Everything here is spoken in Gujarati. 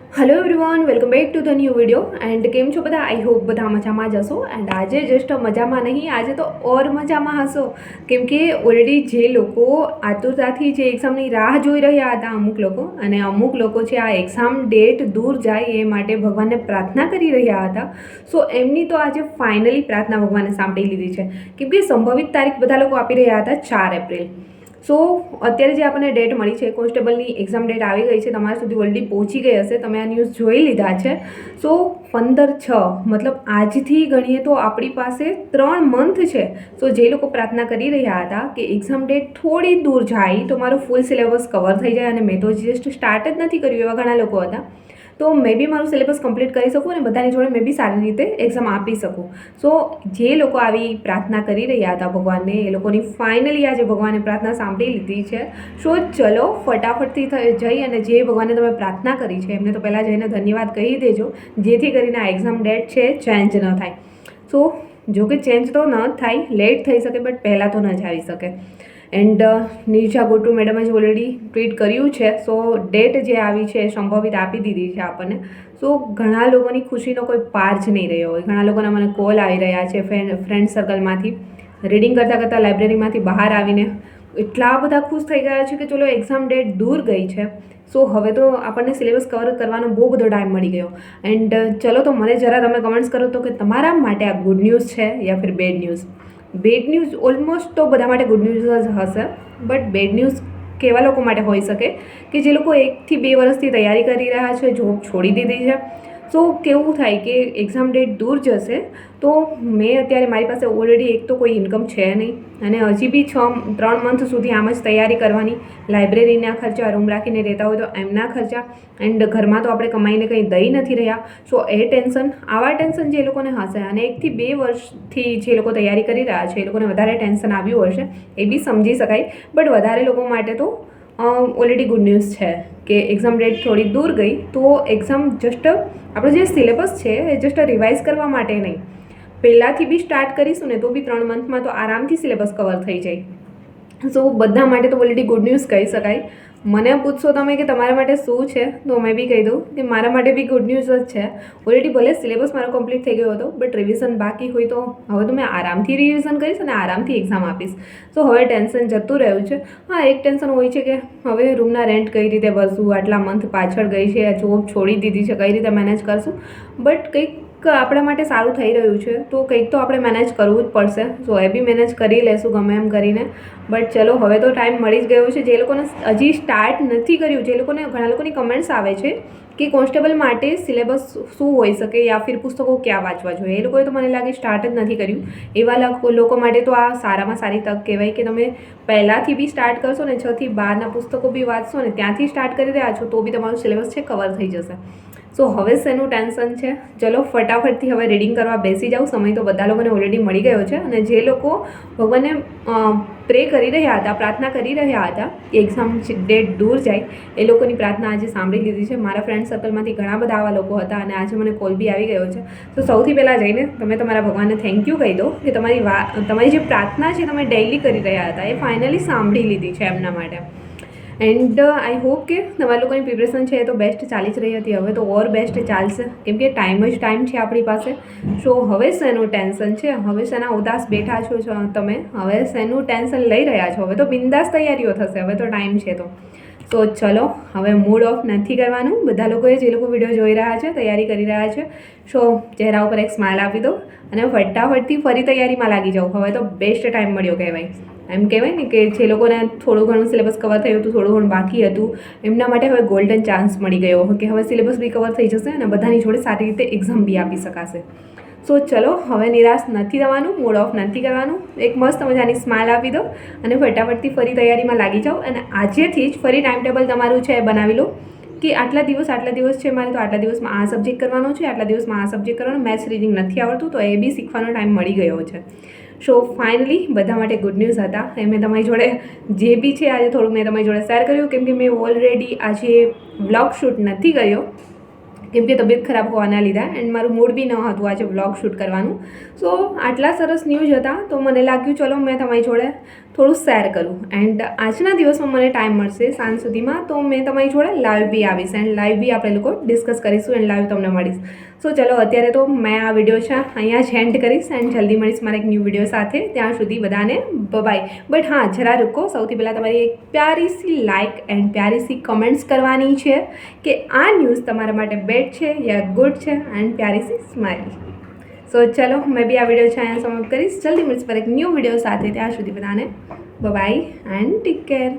Hello everyone welcome back to the new video and केम छो बधा आई होप बधा मजामां ज हशो एंड आज जस्ट मजामां नहीं आज तो और मजामां हशो केम के ऑलरेडी जे लोको आतुरताथी जे एक्जामनी राह जोई रह्या हता अमुक लोको छे आ एक्जाम डेट दूर जाए ए माटे भगवानने प्रार्थना करी रह्या हता। सो एमनी तो आज फाइनली प्रार्थना भगवाने सांभળી લીધી છે કેમ કે સંભવિત તારીખ બધા લોકો આપી રહ્યા હતા 4 એપ્રિલ। सो અત્યારે જે આપણને ડેટ મળી છે કોન્સ્ટેબલની એક્ઝામ ડેટ આવી ગઈ છે, તમારા સુધી ઓલરેડી પહોંચી ગઈ હશે, તમે આ ન્યૂઝ જોઈ લીધા છે। સો 15/6 મતલબ આજથી ગણીએ તો આપણી પાસે 3 મંથ છે। સો જે લોકો પ્રાર્થના કરી રહ્યા હતા કે એક્ઝામ ડેટ થોડી દૂર જાય તો મારો ફૂલ સિલેબસ કવર થઈ જાય, અને મેં તો જસ્ટ સ્ટાર્ટ જ નથી કર્યું એવા ઘણા લોકો હતા, તો મે બી મારું સિલેબસ કમ્પ્લીટ કરી શકું અને બધાની જોડે મે બી સારી રીતે એક્ઝામ આપી શકું। સો જે લોકો આવી પ્રાર્થના કરી રહ્યા હતા ભગવાનને, એ લોકોની ફાઇનલી આજે ભગવાને પ્રાર્થના સાંભળી લીધી છે। સો ચલો ફટાફટથી જઈ અને જે ભગવાને તમે પ્રાર્થના કરી છે એમને તો પહેલાં જઈને ધન્યવાદ કહી દેજો, જેથી કરીને આ એક્ઝામ ડેટ છે ચેન્જ ન થાય। સો જો કે ચેન્જ તો ન થાય, લેટ થઈ શકે બટ પહેલાં તો ન જ આવી શકે। એન્ડ નિશા ગોટુ મેડમે જ ઓલરેડી ટ્વીટ કર્યું છે। સો ડેટ જે આવી છે સંભવિત આપી દીધી છે આપણને। સો ઘણા લોકોની ખુશીનો કોઈ પાર જ નહીં રહ્યો હોય, ઘણા લોકોના મને કોલ આવી રહ્યા છે ફ્રેન્ડ સર્કલમાંથી, રીડિંગ કરતાં કરતાં લાઇબ્રેરીમાંથી બહાર આવીને એટલા બધા ખુશ થઈ ગયા છે કે ચલો એક્ઝામ ડેટ દૂર ગઈ છે। સો હવે તો આપણને સિલેબસ કવર કરવાનો બહુ બધો ટાઈમ મળી ગયો। એન્ડ ચલો તો મને જરા તમે કમેન્ટ્સ કરો તો કે તમારા માટે આ ગુડ ન્યૂઝ છે યા ફિર bad news. Bad news almost તો બધા માટે ગુડ ન્યૂઝ જ હશે, બટ બેડ ન્યૂઝ કેવા લોકો માટે હોઈ શકે કે જે લોકો 1 થી 2 વર્ષથી તૈયારી કરી રહ્યા છે, જોબ છોડી દીધી છે। સો કેવું થાય કે એક્ઝામ ડેટ દૂર જશે તો મેં અત્યારે મારી પાસે ઓલરેડી એક તો કોઈ ઇન્કમ છે નહીં, અને હજી બી 3 મંથ સુધી આમ જ તૈયારી કરવાની, લાઇબ્રેરીના ખર્ચા, રૂમ રાખીને રહેતા હોય તો એમના ખર્ચા, એન્ડ ઘરમાં તો આપણે કમાઈને કંઈ દઈ નથી રહ્યા। સો એ ટેન્શન, આવા ટેન્શન જે લોકોને હશે, અને 1 થી 2 વર્ષથી જે લોકો તૈયારી કરી રહ્યા છે એ લોકોને વધારે ટેન્શન આવ્યું હશે, એ બી સમજી શકાય। બટ વધારે લોકો માટે તો ઓલરેડી ગુડ ન્યૂઝ છે કે એક્ઝામ ડેટ થોડી દૂર ગઈ તો એક્ઝામ જસ્ટ આપણો જે સિલેબસ છે એ જસ્ટ રિવાઇઝ કરવા માટે નહીં, પહેલાંથી બી સ્ટાર્ટ કરીશું ને તો બી 3 મંથમાં તો આરામથી સિલેબસ કવર થઈ જાય। સો બધા માટે તો ઓલરેડી ગુડ ન્યૂઝ કહી શકાય। મને પૂછશો તમે કે તમારા માટે શું છે, તો મેં બી કહી દઉં કે મારા માટે બી ગુડ ન્યૂઝ જ છે। ઓલરેડી ભલે સિલેબસ મારો કમ્પ્લીટ થઈ ગયો હતો બટ રિવિઝન બાકી હોય તો હવે તો મેં આરામથી રિવિઝન કરીશ અને આરામથી એક્ઝામ આપીશ। સો હવે ટેન્શન જતું રહ્યું છે। હા, એક ટેન્શન હોય છે કે હવે રૂમના રેન્ટ કઈ રીતે ભરશું, આટલા મંથ પાછળ ગઈ છે, જોબ છોડી દીધી છે, કઈ રીતે મેનેજ કરશું, બટ કંઈક આપણા માટે સારું થઈ રહ્યું છે તો કંઈક તો આપણે મેનેજ કરવું જ પડશે। સો એ બી મેનેજ કરી લેશું ગમે એમ કરીને, બટ ચલો હવે તો ટાઈમ મળી જ ગયો છે। જે લોકોને હજી સ્ટાર્ટ નથી કર્યું, જે લોકોને, ઘણા લોકોની કમેન્ટ્સ આવે છે કે કોન્સ્ટેબલ માટે સિલેબસ શું હોઈ શકે યા ફિર પુસ્તકો ક્યાં વાંચવા જોઈએ, એ લોકોએ તો મને લાગે સ્ટાર્ટ જ નથી કર્યું। એવા લોકો માટે તો આ સારામાં સારી તક કહેવાય કે તમે પહેલાંથી બી સ્ટાર્ટ કરશો ને, 6 થી 12ના પુસ્તકો બી વાંચશો ને ત્યાંથી સ્ટાર્ટ કરી રહ્યા છો તો બી તમારું સિલેબસ છે કવર થઈ જશે। સો હવે શેનું ટેન્શન છે, ચલો ફટાફટથી હવે રીડિંગ કરવા બેસી જાઓ। સમય તો બધા લોકોને ઓલરેડી મળી ગયો છે, અને જે લોકો ભગવાનને પ્રે કરી રહ્યા હતા, પ્રાર્થના કરી રહ્યા હતા કે એક્ઝામ ડેટ દૂર જાય, એ લોકોની પ્રાર્થના આજે સાંભળી લીધી છે। મારા ફ્રેન્ડ સર્કલમાંથી ઘણા બધા આવા લોકો હતા અને આજે મને કોલ બી આવી ગયો છે। તો સૌથી પહેલાં જઈને તમે તમારા ભગવાનને થેન્ક યુ કહી દો કે તમારી જે પ્રાર્થના છે તમે ડેઇલી કરી રહ્યા હતા એ ફાઇનલી સાંભળી લીધી છે એમના માટે। એન્ડ આઈ હોપ કે તમારા લોકોની પ્રિપરેશન છે એ તો બેસ્ટ ચાલી જ રહી હતી, હવે તો ઓર બેસ્ટ ચાલશે કેમ કે ટાઈમ જ ટાઈમ છે આપણી પાસે। સો હવે શેનું ટેન્શન છે, હવે શેના ઉદાસ બેઠા છો તમે, હવે શેનું ટેન્શન લઈ રહ્યા છો, હવે તો બિંદાસ તૈયારીઓ થશે, હવે તો ટાઈમ છે તો। સો ચલો હવે મૂડ ઓફ નથી કરવાનું, બધા લોકોએ જે લોકો વિડીયો જોઈ રહ્યા છે, તૈયારી કરી રહ્યા છે, સો ચહેરા ઉપર એક સ્માઇલ આપી દો અને ફટાફટથી ફરી તૈયારીમાં લાગી જાઓ। હવે તો બેસ્ટ ટાઈમ મળ્યો કહેવાય, એમ કહેવાય ને કે જે લોકોને થોડું ઘણું સિલેબસ કવર થયું હતું, થોડું ઘણું બાકી હતું, એમના માટે હવે ગોલ્ડન ચાન્સ મળી ગયો કે હવે સિલેબસ બી કવર થઈ જશે અને બધાની જોડે સારી રીતે એક્ઝામ બી આપી શકાશે। સો ચલો હવે નિરાશ નથી થવાનું, મૂડ ઓફ નથી કરવાનું, એક મસ્ત મજાની સ્માઇલ આપી દો અને ફટાફટથી ફરી તૈયારીમાં લાગી જાઓ। અને આજેથી જ ફરી ટાઈમ ટેબલ તમારું છે બનાવી લો કે આટલા દિવસ છે મારે, તો આટલા દિવસમાં આ સબ્જેક્ટ કરવાનો છે, આટલા દિવસમાં આ સબ્જેક્ટ કરવાનો, મેથ્સ રીડિંગ નથી આવડતું તો એ બી શીખવાનો ટાઈમ મળી ગયો છે। સો ફાઇનલી બધા માટે ગુડ ન્યૂઝ હતા, એ મેં તમારી જોડે જે બી છે આજે થોડુંક મેં તમારી જોડે શેર કર્યું કેમ કે મેં ઓલરેડી આજે વ્લોગ શૂટ નથી કર્યો કેમ કે તબિયત ખરાબ હોવાના લીધે, એન્ડ મારું મૂડ બી ન હતું આજે વ્લોગ શૂટ કરવાનું। સો આટલા સરસ ન્યૂઝ હતા તો મને લાગ્યું ચલો મેં તમારી જોડે થોડું શેર કરું. એન્ડ આજના દિવસમાં મને ટાઈમ મળશે સાંજ સુધીમાં તો મેં તમારી જોડે લાઈવ બી આવીશ એન્ડ લાઈવ બી આપણે લોકો ડિસ્કસ કરીશું એન્ડ લાઈવ તમને મળીશ. સો ચલો અત્યારે તો મેં આ વિડીયો છે અહીંયા જ એન્ડ કરીશ એન્ડ જલ્દી મળીશ મારા એક ન્યૂ વિડીયો સાથે. ત્યાં સુધી બધાને બાય. બટ હા, જરા રૂકો. સૌથી પહેલાં તમારી એક પ્યારી સી લાઇક એન્ડ પ્યારી સી કમેન્ટ્સ કરવાની છે કે આ ન્યૂઝ તમારા માટે બેડ છે યા ગુડ છે એન્ડ પ્યારી સી સ્માઇલ. સો ચલો મેં બી આ વિડીયો છે અહીંયા સમાપ્ત કરીશ. જલ્દી મળીશ પર એક ન્યૂ વિડીયો સાથે. ત્યાં સુધી બધાને બાય એન્ડ ટેક કેર.